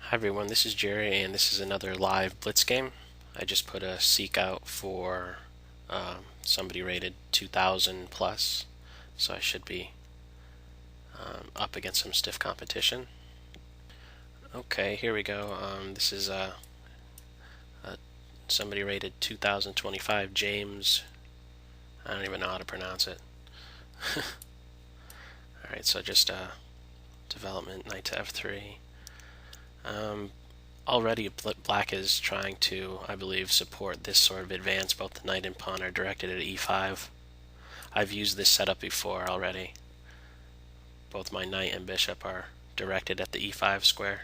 Hi everyone, this is Jerry, and this is another live Blitz game. I just put a seek out for somebody rated 2000 plus, so I should be up against some stiff competition. Okay, here we go. This is somebody rated 2025, James. I don't even know how to pronounce it. Alright, so just development, knight to f3. Already black is trying to, I believe, support this sort of advance. Both the knight and pawn are directed at e5. I've used this setup before already. Both my knight and bishop are directed at the e5 square.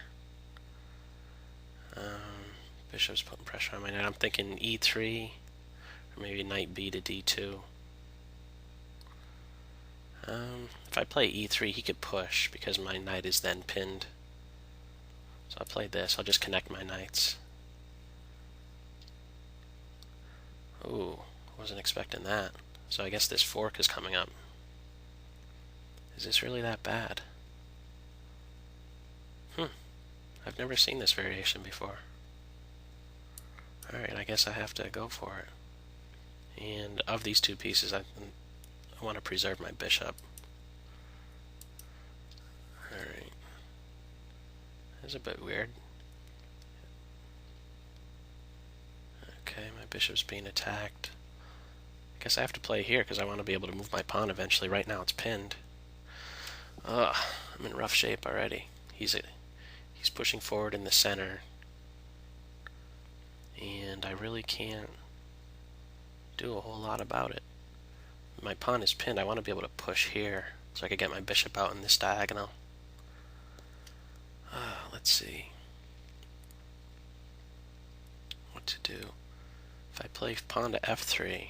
Bishop's putting pressure on my knight. I'm thinking e3, or maybe knight b to d2. If I play e3, he could push because my knight is then pinned. So I'll play this. I'll just connect my knights. Ooh, wasn't expecting that. So I guess this fork is coming up. Is this really that bad? I've never seen this variation before. Alright, I guess I have to go for it. And of these two pieces, I want to preserve my bishop. Alright. That's a bit weird. Okay, my bishop's being attacked. I guess I have to play here because I want to be able to move my pawn eventually. Right now it's pinned. Ugh, I'm in rough shape already. He's pushing forward in the center. And I really can't do a whole lot about it. My pawn is pinned. I want to be able to push here so I can get my bishop out in this diagonal. Let's see what to do. If I play pawn to f3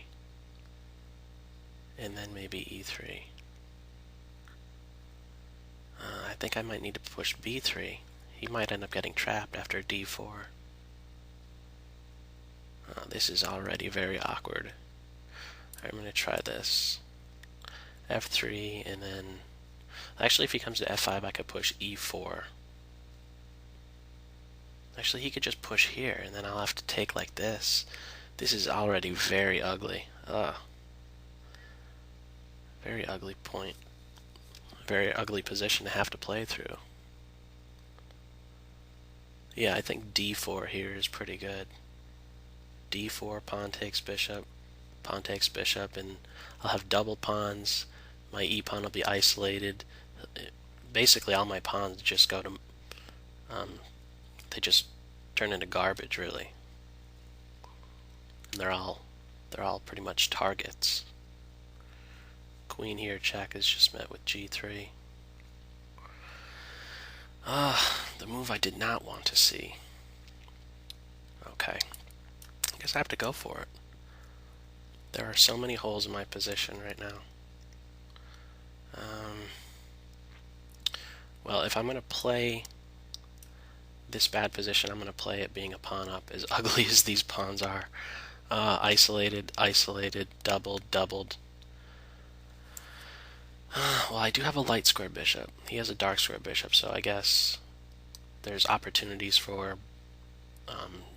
and then maybe e3, I think I might need to push b3. He might end up getting trapped after d4. This is already very awkward. I'm going to try this. f3 and then... Actually, if he comes to f5, I could push e4. Actually, he could just push here, and then I'll have to take like this. This is already very ugly. Very ugly point. Very ugly position to have to play through. Yeah, I think d4 here is pretty good. d4, pawn takes bishop, and I'll have double pawns. My e-pawn will be isolated. Basically, all my pawns just go to... they just turn into garbage, really. And they're all pretty much targets. Queen here, check, is just met with g3. The move I did not want to see. Okay. I guess I have to go for it. There are so many holes in my position right now. Well, if I'm going to play this bad position, I'm going to play it being a pawn up, as ugly as these pawns are. Isolated, doubled. Well, I do have a light square bishop. He has a dark square bishop, so I guess there's opportunities for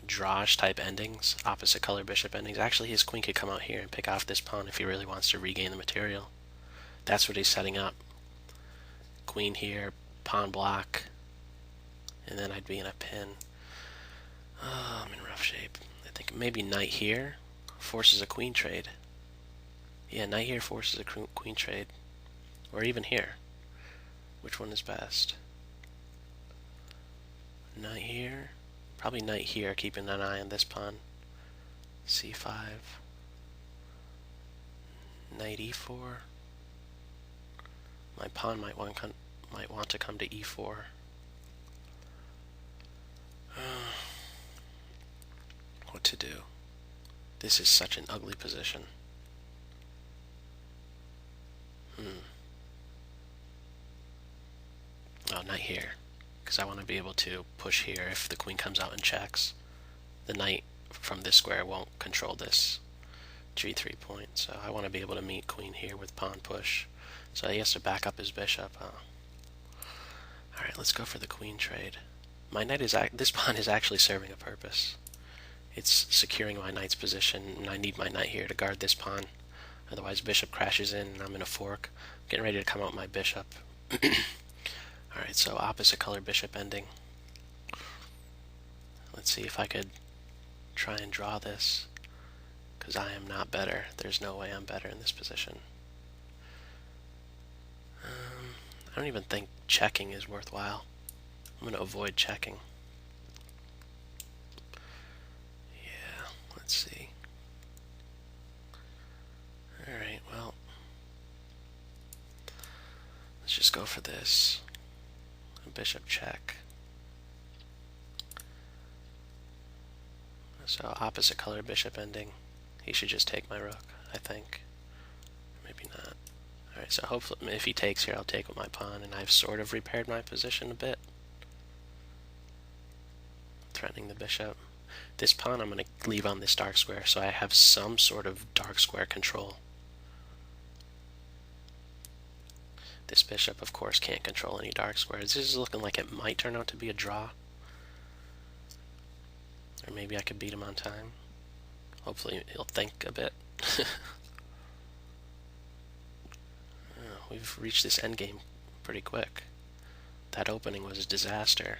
drawish type endings, opposite color bishop endings. Actually, his queen could come out here and pick off this pawn if he really wants to regain the material. That's what he's setting up. Queen here, pawn block, and then I'd be in a pin. I'm in rough shape. I think maybe knight here forces a queen trade. Yeah, knight here forces a queen trade. Or even here. Which one is best? Knight here. Probably knight here, keeping an eye on this pawn. c5. Knight e4. My pawn might want to come to e4. What to do? This is such an ugly position. Oh, knight here. Because I want to be able to push here if the queen comes out and checks. The knight from this square won't control this g3 point, so I want to be able to meet queen here with pawn push. So he has to back up his bishop. Alright, let's go for the queen trade. My knight is this pawn is actually serving a purpose. It's securing my knight's position, and I need my knight here to guard this pawn. Otherwise, bishop crashes in, and I'm in a fork. I'm getting ready to come out with my bishop. Alright, so opposite color bishop ending. Let's see if I could try and draw this, because I am not better. There's no way I'm better in this position. I don't even think checking is worthwhile. I'm going to avoid checking. Yeah, let's see. Alright, well, let's just go for this. Bishop check. So opposite color bishop ending. He should just take my rook, I think. Maybe not. Alright, so hopefully if he takes here, I'll take with my pawn, and I've sort of repaired my position a bit. Threatening the bishop. This pawn I'm going to leave on this dark square, so I have some sort of dark square control. This bishop, of course, can't control any dark squares. This is looking like it might turn out to be a draw. Or maybe I could beat him on time. Hopefully he'll think a bit. We've reached this endgame pretty quick. That opening was a disaster.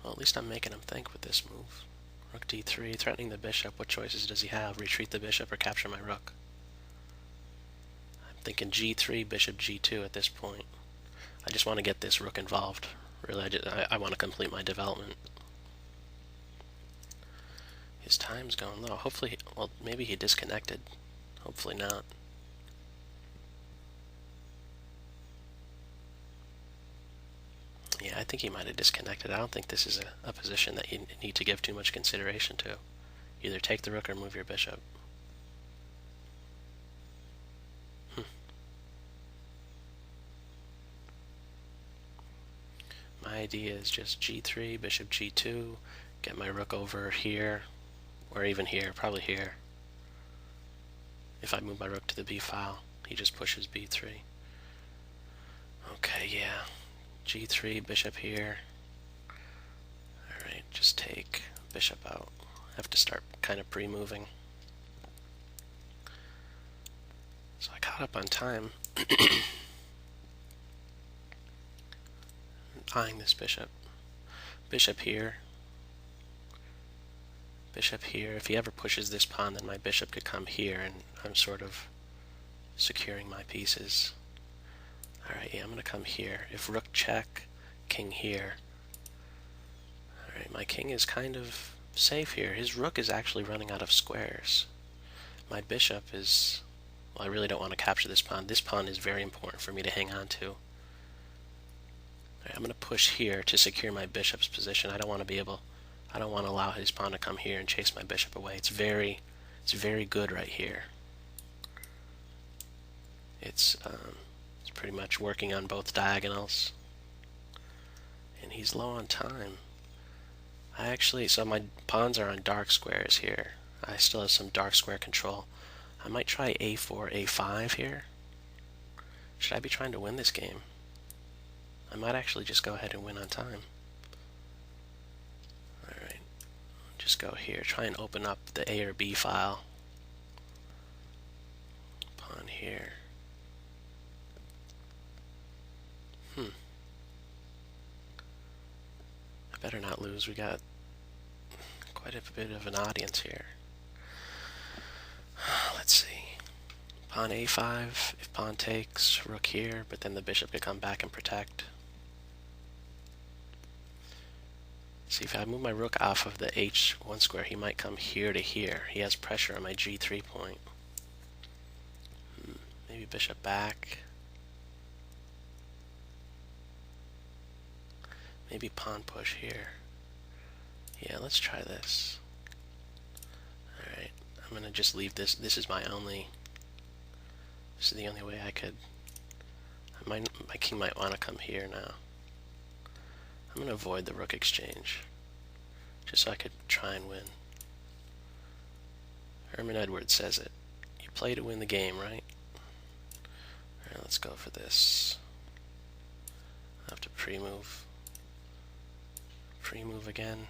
Well, at least I'm making him think with this move. Rook d3, threatening the bishop. What choices does he have? Retreat the bishop or capture my rook? I'm thinking g3, bishop g2 at this point. I just want to get this rook involved. Really, I want to complete my development. His time's going low. Hopefully, well, maybe he disconnected. Hopefully not. Yeah, I think he might have disconnected. I don't think this is a position that you need to give too much consideration to. Either take the rook or move your bishop. My idea is just g3, bishop g2, get my rook over here, or even here, probably here. If I move my rook to the b file, he just pushes b3. Okay, yeah. g3, bishop here. Alright, just take bishop out. I have to start kind of pre-moving. So I caught up on time. Eyeing this bishop. Bishop here. Bishop here. If he ever pushes this pawn, then my bishop could come here, and I'm sort of securing my pieces. Alright, yeah, I'm going to come here. If rook check, king here. Alright, my king is kind of safe here. His rook is actually running out of squares. My bishop is... well, I really don't want to capture this pawn. This pawn is very important for me to hang on to. Alright, I'm going to push here to secure my bishop's position. I don't want to allow his pawn to come here and chase my bishop away. It's very good right here. It's pretty much working on both diagonals. And he's low on time. So my pawns are on dark squares here. I still have some dark square control. I might try a4, a5 here. Should I be trying to win this game? I might actually just go ahead and win on time. Alright, just go here. Try and open up the A or B file. Pawn here. I better not lose. We got quite a bit of an audience here. Let's see. Pawn a5. If pawn takes, rook here, but then the bishop could come back and protect. See, if I move my rook off of the h1 square, he might come here to here. He has pressure on my g3 point. Maybe bishop back. Maybe pawn push here. Yeah, let's try this. Alright, I'm going to just leave this. This is the only way I could... My king might want to come here now. I'm going to avoid the rook exchange, just so I could try and win. Herman Edwards says it. You play to win the game, right? Alright, let's go for this. have to pre-move. Pre-move again.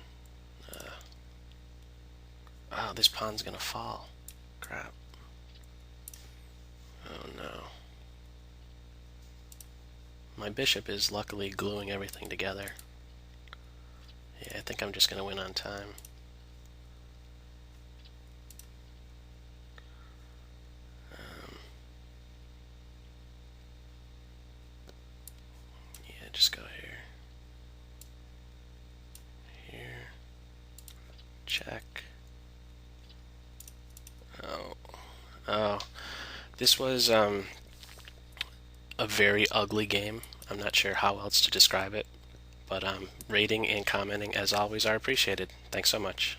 Oh, this pawn's gonna fall. Crap. Oh no. My bishop is luckily gluing everything together. Yeah, I think I'm just gonna win on time. Yeah, just go here. Here. Check. Oh. This was a very ugly game. I'm not sure how else to describe it, but rating and commenting as always are appreciated. Thanks so much.